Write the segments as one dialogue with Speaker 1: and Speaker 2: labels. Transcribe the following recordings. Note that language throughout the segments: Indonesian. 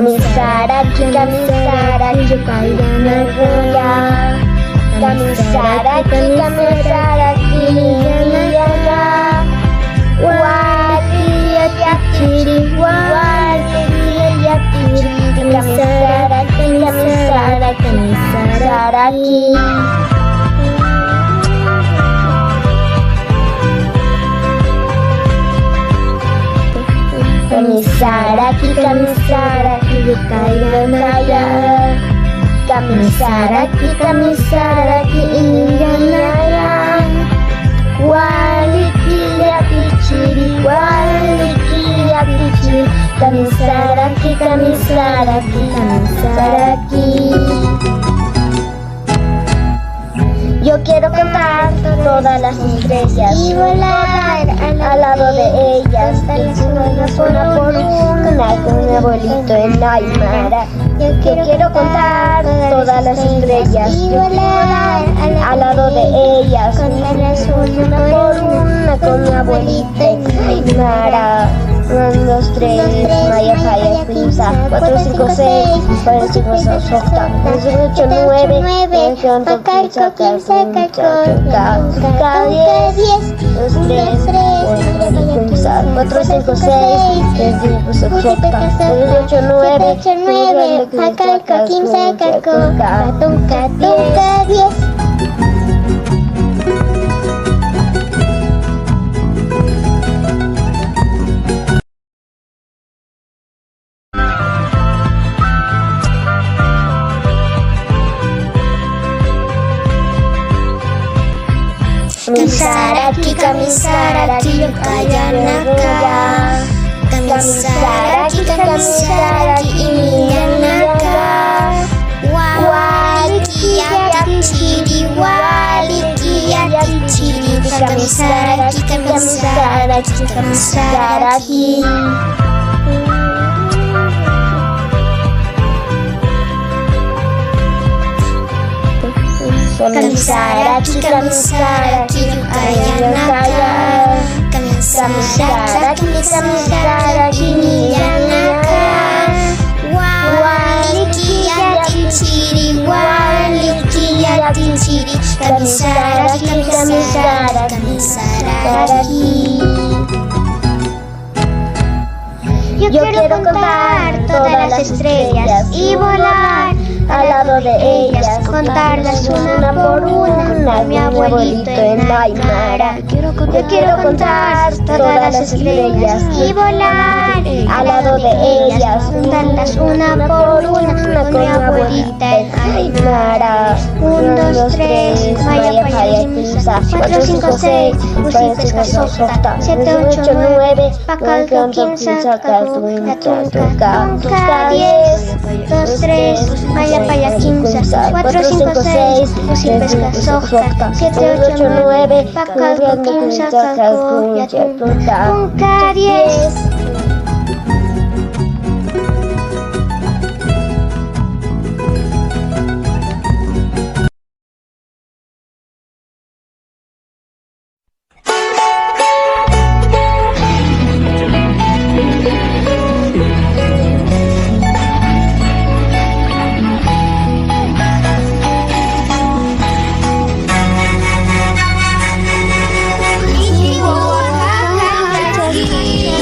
Speaker 1: Kamisaraki, kamisaraki, nagoya. Kamisaraki, kamisaraki, yaga. Wali yakiri, wali yakiri. Kamisaraki, kamisaraki, kamisaraki. Kamisaraki, kamisaraki, kaya naya. Kamisaraki, kamisaraki, iya naya. Waliki yakichiri, waliki yakichiri. Kamisaraki, kamisaraki, kamisaraki. Yo quiero contar todas las estrellas y volar al lado de ellas, una por una con mi abuelito en Aymara. Yo quiero contar todas las estrellas y volar al lado de ellas, una por una con mi abuelito en Aymara. 1, 2, 3, Maya, Jaya, Pimsa, 4, 5, 6, 5, 6, 8, 9, Pacal, Coquín, Saca, Coca, 10, 2, 3, 4, 5, 6, 8, 9, Pacal, Coquín, Saca, Coca, 10. Kamisaraki, kamisaraki, kaya naka. Kamisaraki, kamisaraki, iya naka. Waliki yakichiri, waliki yakichiri. Kamisaraki, kamisaraki, kamisaraki. Kamisaraki, kamisaraki, kaya naka. Kamisaraki, kamisaraki, iya naka. Waliki yakichiri, waliki yakichiri. Kamisaraki, kamisaraki, kamisaraki. Yo quiero contar todas las estrellas y volar al lado de ellas, contarlas una por una, mi abuelito en Aymara. Yo quiero contar todas las estrellas y volar al lado de ellas, contarlas una por una, con mi abuelita en Aymara. 1, 2, 3, Maya, Jaya, Pimsa, 4, 5, 6, 7, 8, 9, Pacal, Coquín, Saca, Coca, 10, 2, 3, Maya, Paya, 15, 4, 5, 6, Usi, Pesca, Soja, 7, 8, 9, Pacal, Coquín, Saca, Coca, 10.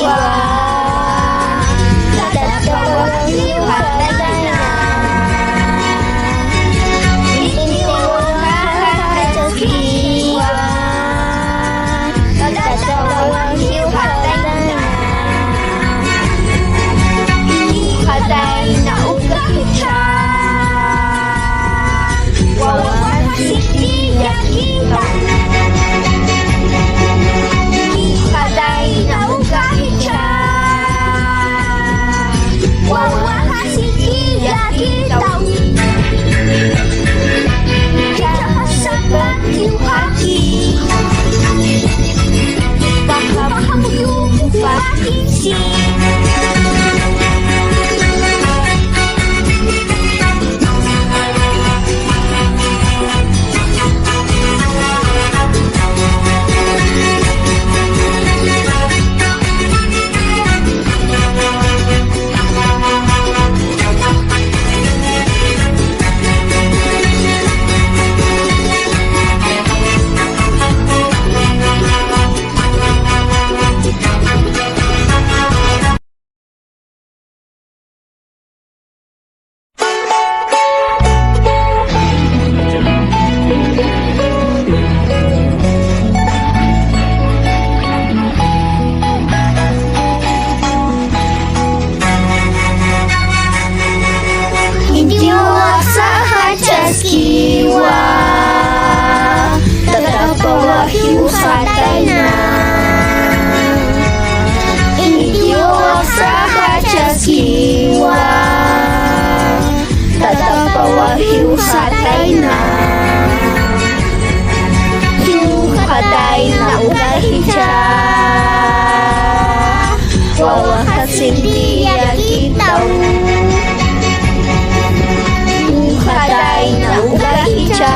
Speaker 1: Wow. kisi. Jiwa tetap wahyu satayana, indio sahaja jiwa tetap wahyu satayana, hiu hataina uga hija wawa hasinti ya kitau. Hadaina uga hija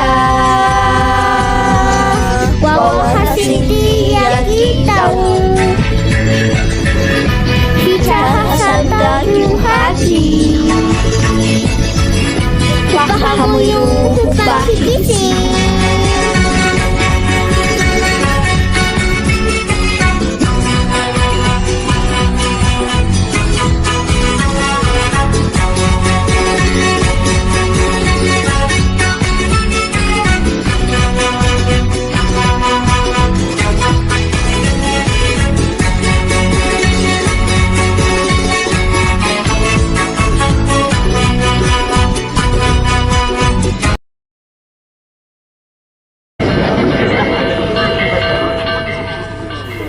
Speaker 1: wawa hasiti ya kitau. Hija hasanta yuhaji wakahamu yuhubahisi.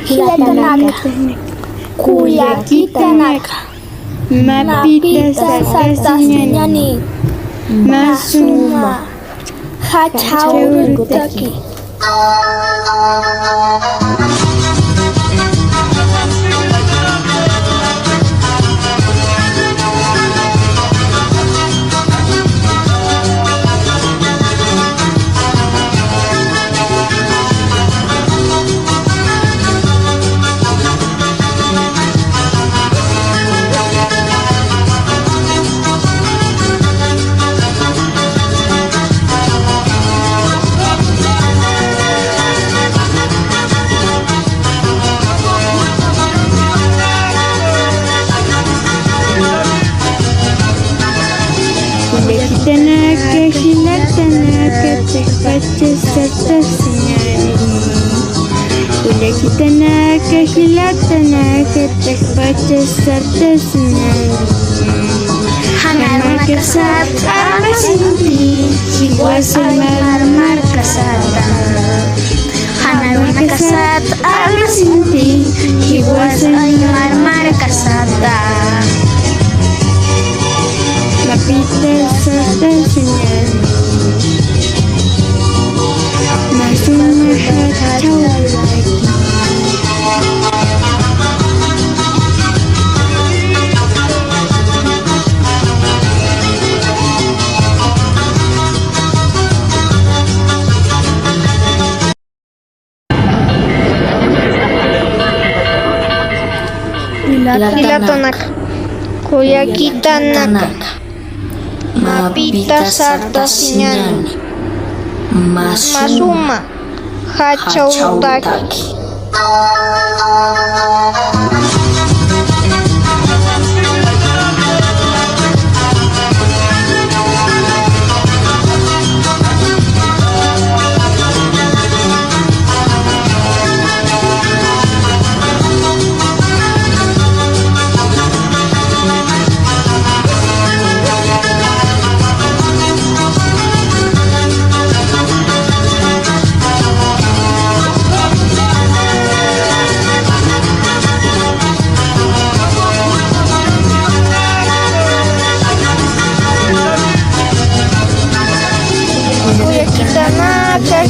Speaker 1: Hilatanaka, kuyakitanaka, mapita sasasinyani, masuma, hachaurutaki. Hilatanaka, tekpacha sartasinyani. Hilatanaka, hilatanaka, tekpacha sartasinyani. Hanarma kasat armasinti, hiwasimar markasata. Hanarma kasat armasinti, hiwasimar markasata. Mapita sasasinyani, masuma hachaurutaki. Hilatanaka, kuyakitanaka, mapita sartasinyani, masuma hachaurutaki.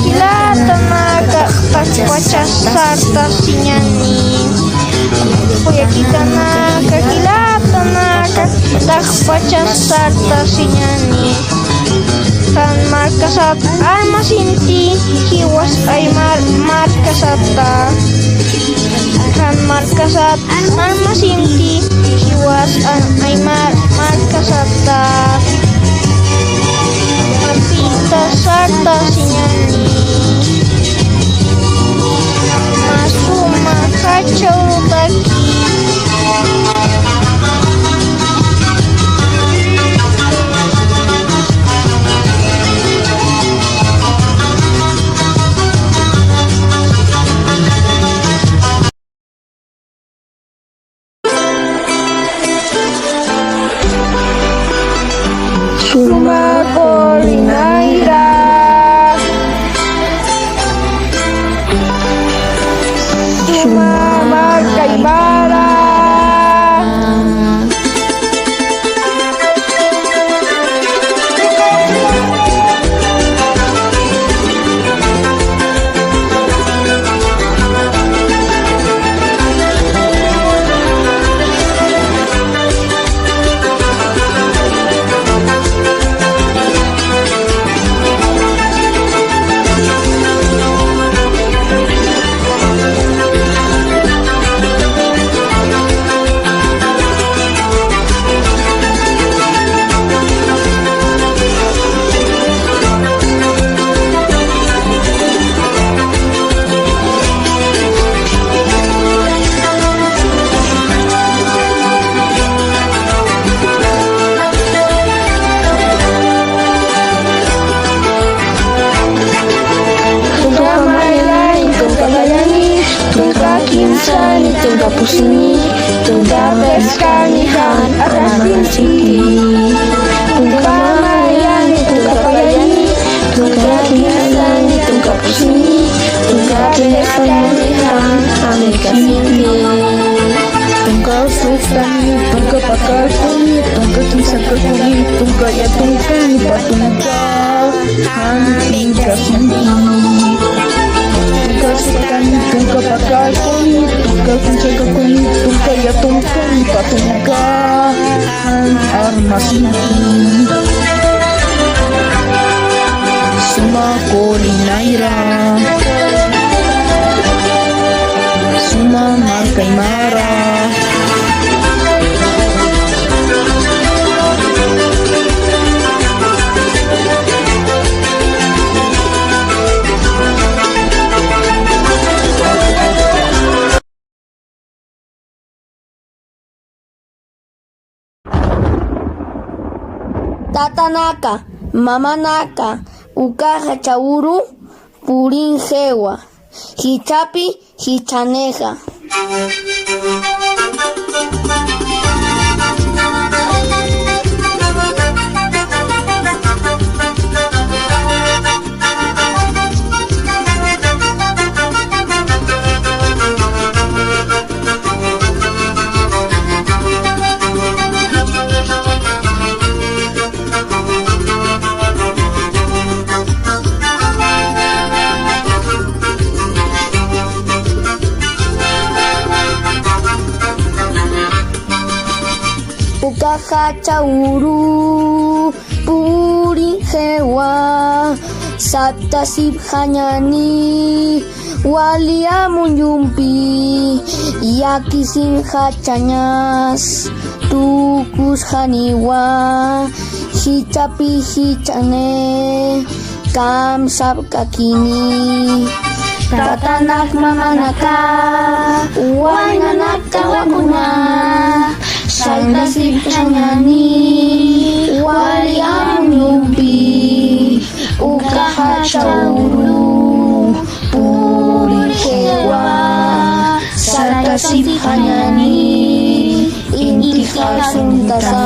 Speaker 1: Hilatanaka, tekpacha sartasinyani. Kuyakitanaka.
Speaker 2: pacas sarta sinyani kan markasat armasinti hiwas ay markasata kan markasat armasinti hiwas ay markasata mapita sarta sinyani masuma kacau taki Sumakolinaira Sumamarkaibara Tungga pusini, tungga bersekanihan atas sini. Tungga mayani, tungga payani, tungga kisani, tungga pusini, tungga bersekanihan Amerika sini. Tungga susani, tungga pakar kuni, tungga kisah kuni, tungga ya tungga lipat tungga Amerika sini. Tungga pakai kuni, tungga kunjaga kuni, tungga ya tungga lipat tungga armas ini. Sumakolinaira Sumamarkaimara Tatanaka, mamanaka, ukaja chauru, purin jewa, hichapi, hichaneja. Ukaja chauru, purin jewa, sapta sibhanyani, walia munyumpi, yakisin hachanyas, tukus haniwa, hichapi hichane, kam sabkakini. Tatanak mamanaka, wainanaka wakuna, salta sibhanyani, walia munyumpi, ukaja chauru, purin jewa, salta sibhanyani, inti hasuntasan.